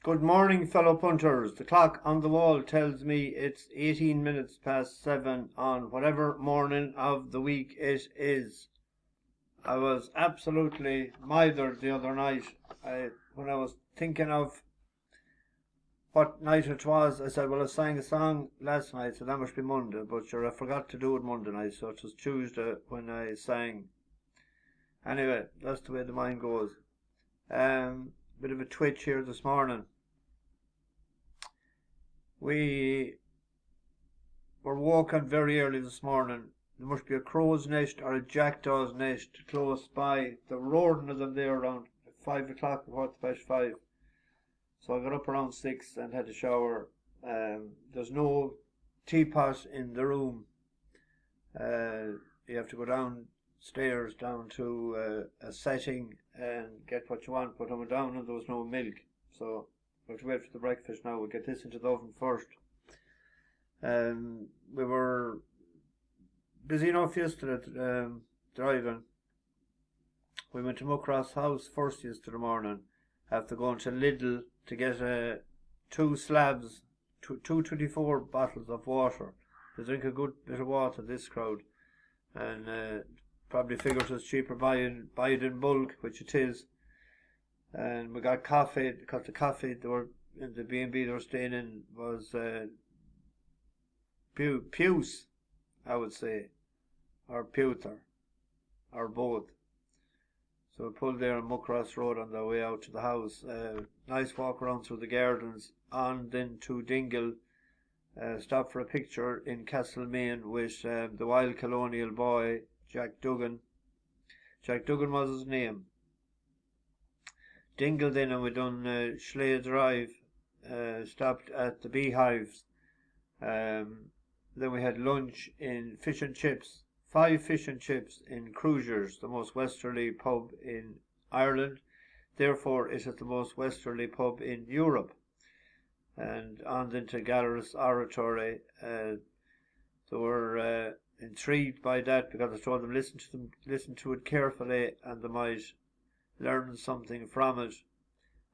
Good morning, fellow punters. The clock on the wall tells me it's 18 minutes past 7 on whatever morning of the week it is. I was absolutely mithered the other night. When I was thinking of what night it was, I said, well, I sang a song last night, so that must be Monday. But sure, I forgot to do it Monday night, so it was Tuesday when I sang. Anyway, that's the way the mind goes. Bit of a twitch here this morning. We were woken very early this morning. There must be a crow's nest or a jackdaw's nest close by. There were roaring of them there around 5 o'clock, 5:15. So I got up around 6 and had a shower. There's no teapot in the room. You have to go downstairs down to a setting and get what you want. But I went down and there was no milk. So we have to wait for the breakfast now. We'll get this into the oven first. We were busy enough yesterday driving. We went to Muckross House first yesterday morning after going to Lidl to get two slabs, 224 bottles of water. They drink a good bit of water, this crowd. And probably figures it's cheaper buy it in bulk, which it is. And we got coffee, because the coffee they were in the B&B they were staying in was Puce, I would say, or Pewter, or both. So we pulled there on Muckross Road on the way out to the house. Nice walk around through the gardens, on then to Dingle. Stopped for a picture in Castlemaine with the wild colonial boy, Jack Duggan. Jack Duggan was his name. Dingle then, and we done Schley Drive, stopped at the Beehives. Then we had lunch in fish and chips, 5 fish and chips in Curragh, the most westerly pub in Ireland. Therefore, it is the most westerly pub in Europe. And on then to Galleries Oratory. They were intrigued by that because I told them listen to it carefully, and they might learn something from it.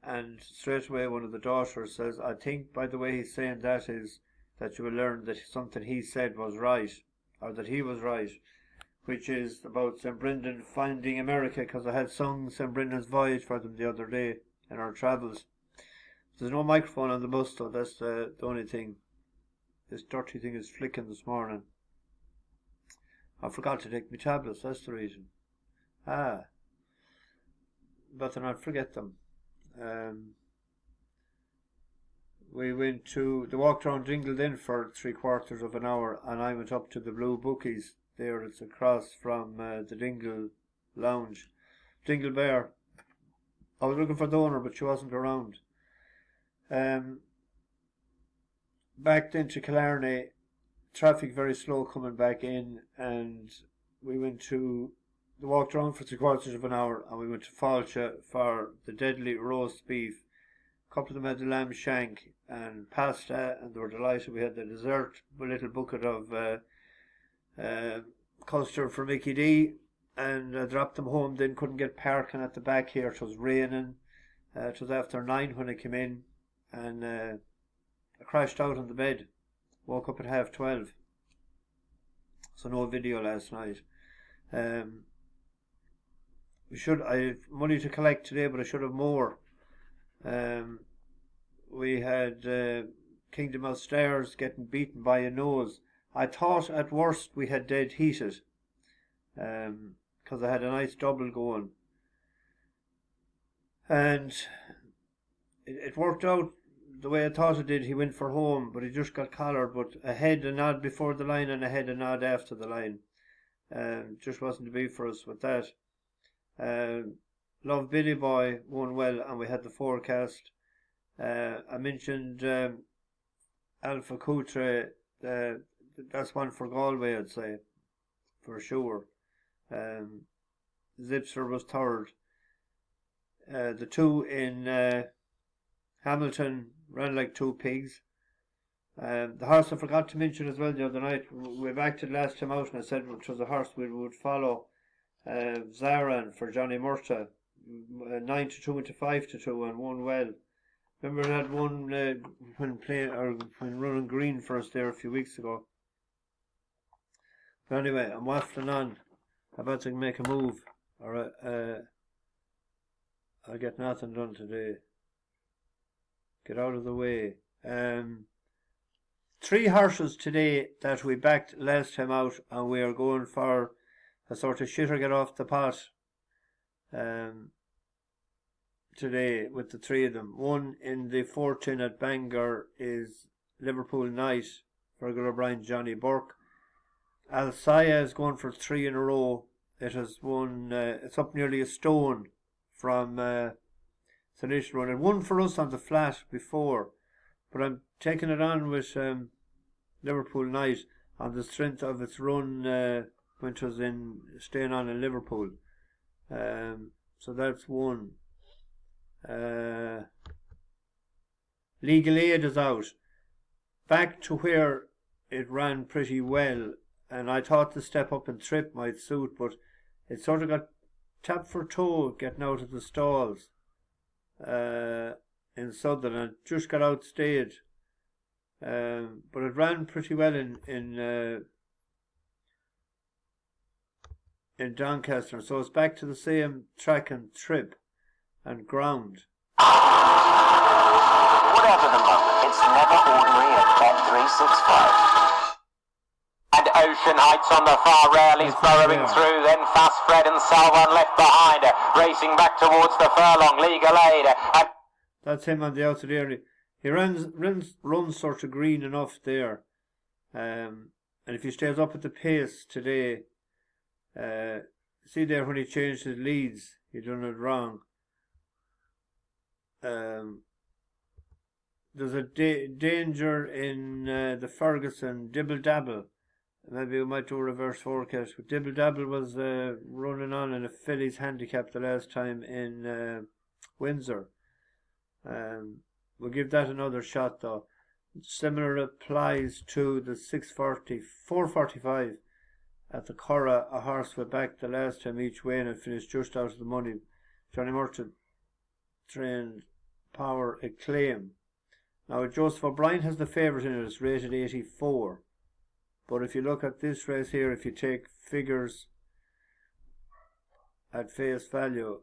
And straight away one of the daughters says, I think by the way he's saying that is that you will learn that something he said was right, or that he was right, which is about St. Brendan finding America, because I had sung St. Brendan's Voyage for them the other day in our travels. There's no microphone on the bus, though. That's the only thing. This dirty thing is flicking this morning. I forgot to take my tablets, that's the reason. Better not forget them. We walked around Dingle then for 3/4 of an hour, and I went up to the Blue Bookies. There, it's across from the Dingle Lounge. Dingle Bear. I was looking for the owner, but she wasn't around. Back then to Killarney, traffic very slow coming back in, and we walked around for 3/4 of an hour, and we went to Falcha for the deadly roast beef. A couple of them had the lamb shank and pasta, and they were delighted. We had the dessert, a little bucket of custard for Mickey D, and dropped them home. Then couldn't get parking at the back here. It was raining. It was after 9 when I came in, and I crashed out on the bed. Woke up at 12:30. So no video last night. I have money to collect today, but I should have more. We had Kingdom of Stairs getting beaten by a nose. I thought at worst we had dead heated, because I had a nice double going, and it worked out the way I thought it did. He went for home, but he just got collared. But a head a nod before the line and a head a nod after the line. Just wasn't to be for us with that. Love Billy Boy won well, and we had the forecast. I mentioned Alpha Coutre. That's one for Galway, I'd say, for sure. Zipser was third. The two in Hamilton ran like two pigs. The horse I forgot to mention as well the other night. We've acted last time out, and I said it was a horse we would follow. Zaran for Johnny Murta, 9-2 into 5-2, and won well. Remember I had one when running green for us there a few weeks ago. But anyway, I'm waffling on. About to make a move, or I'll get nothing done today. Get out of the way. 3 horses today that we backed last time out, and we are going for a sort of shitter get off the pot today with the 3 of them. One in the 14 at Bangor is Liverpool Night, Fergal O'Brien, Johnny Burke. Alsaya is going for 3 in a row. It has won, it's up nearly a stone from its initial run. It won for us on the flat before, but I'm taking it on with Liverpool Night on the strength of its run when it was staying on in Liverpool. So that's one. Legal Aid is out. Back to where it ran pretty well, and I thought the step up and trip might suit, but it sort of got tap for toe getting out of the stalls in Sutherland. Just got outstayed, but it ran pretty well in Doncaster, so it's back to the same track and trip and ground. Whatever the moment, it's never ordinary at Bet365. And Ocean Heights on the far rail is burrowing through, then Fast Fred and Salvan left behind, racing back towards the furlong. Legal Aid. That's him on the outside area. He runs sort of green enough there, and if he stays up at the pace today, see there when he changed his leads, he done it wrong. There's a danger in the Ferguson Dibble Dabble. Maybe we might do a reverse forecast. But Dibble Dabble was running on in a fillies handicap the last time in Windsor. We'll give that another shot though. Similar applies to the 445 at the Curragh. A horse we backed the last time each way and it finished just out of the money. Johnny Murton trained Poweracclaim. Now Joseph O'Brien has the favourite in it. It's rated 84. But if you look at this race here, if you take figures at face value,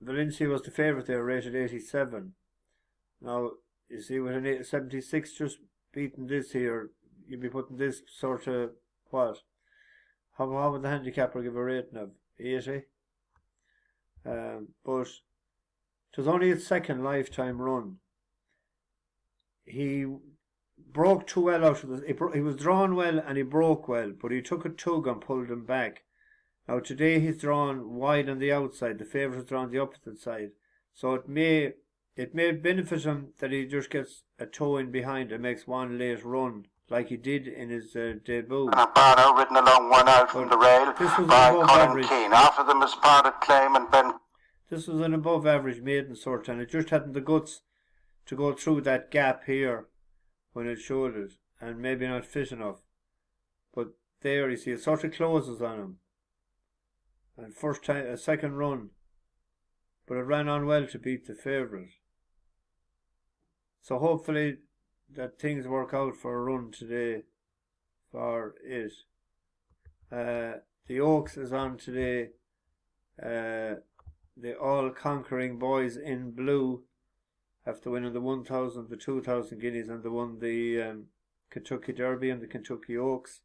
Valencia was the favourite there, rated 87. Now, you see with an 76 just beating this here, you'd be putting this sort of, what? How would the handicapper give a rating of? 80? But it was only its second lifetime run. He broke too well out of this. He was drawn well and he broke well, but he took a tug and pulled him back. Now today he's drawn wide on the outside. The favourite is drawn the opposite side, so it may benefit him that he just gets a toe in behind and makes one late run like he did in his debut. Barno ridden along one out from the rail by Colin Keane. After them was Poweracclaim and Ben. This was an above average maiden sort, and it just hadn't the guts to go through that gap here when it showed it, and maybe not fit enough. But there you see it sort of closes on him. And a second run, but it ran on well to beat the favourite. So hopefully that things work out for a run today for it. The Oaks is on today. The all-conquering boys in blue, after winning the 1,000, the 2,000 guineas, and they won the Kentucky Derby and the Kentucky Oaks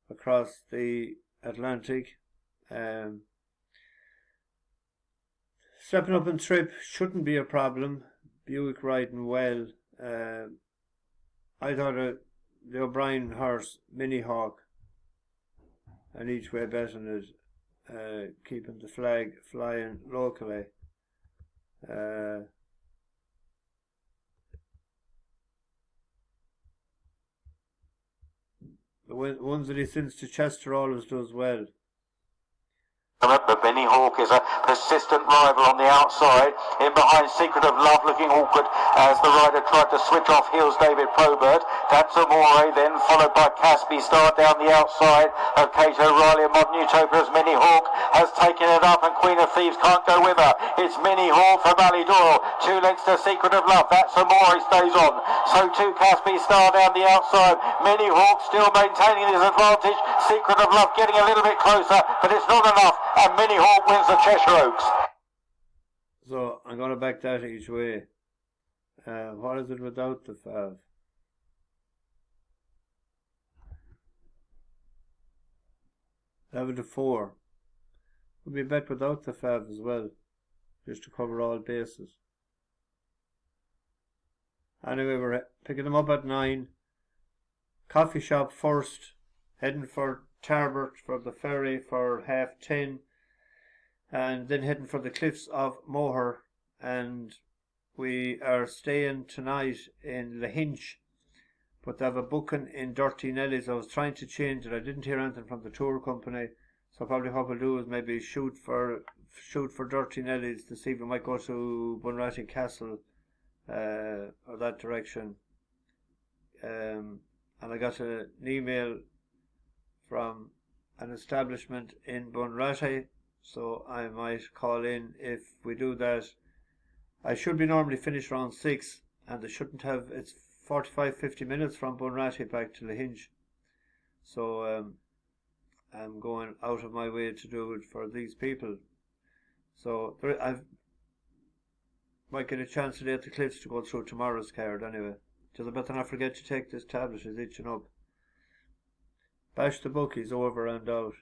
across the Atlantic. Stepping up and trip shouldn't be a problem. Buick riding well. I thought the O'Brien horse, Minnie Hauk, and each way betting it, keeping the flag flying locally. The ones that he sends to Chester always does well. But Minnie Hauk is a persistent rival on the outside. In behind Secret of Love, looking awkward as the rider tried to switch off heels David Probert. That's Amore, then followed by Caspi Star down the outside of Kate O'Reilly and Modern Utopia as Minnie Hauk has taken it up and Queen of Thieves can't go with her. It's Minnie Hauk for Ballydoyle. 2 lengths to Secret of Love. That's Amore stays on. So too Caspi Star down the outside. Minnie Hauk still maintaining his advantage. Secret of Love getting a little bit closer, but it's not enough. And Minnie Hauk wins the Cheshire Oaks. So I'm going to back that each way. What is it without the Fav? 11-4. Would be a bet without the Fav as well, just to cover all bases. Anyway, we're picking them up at 9. Coffee shop first, heading for Tarbert for the ferry for 10:30, and then heading for the cliffs of Moher, and we are staying tonight in Lahinch, but they have a booking in Dirty Nellies. I was trying to change it. I didn't hear anything from the tour company, so probably what we'll do is maybe shoot for Dirty Nellies to see if we might go to Bunratty Castle or that direction. And I got an email from an establishment in Bunratty, so I might call in if we do that. I should be normally finished around 6, and they shouldn't have. It's 45-50 minutes from Bunratty back to Lahinch, so I'm going out of my way to do it for these people. So I might get a chance today at the cliffs to go through tomorrow's card anyway. Just I better not forget to take this tablet, it's itching up. Bash the bookies over and out.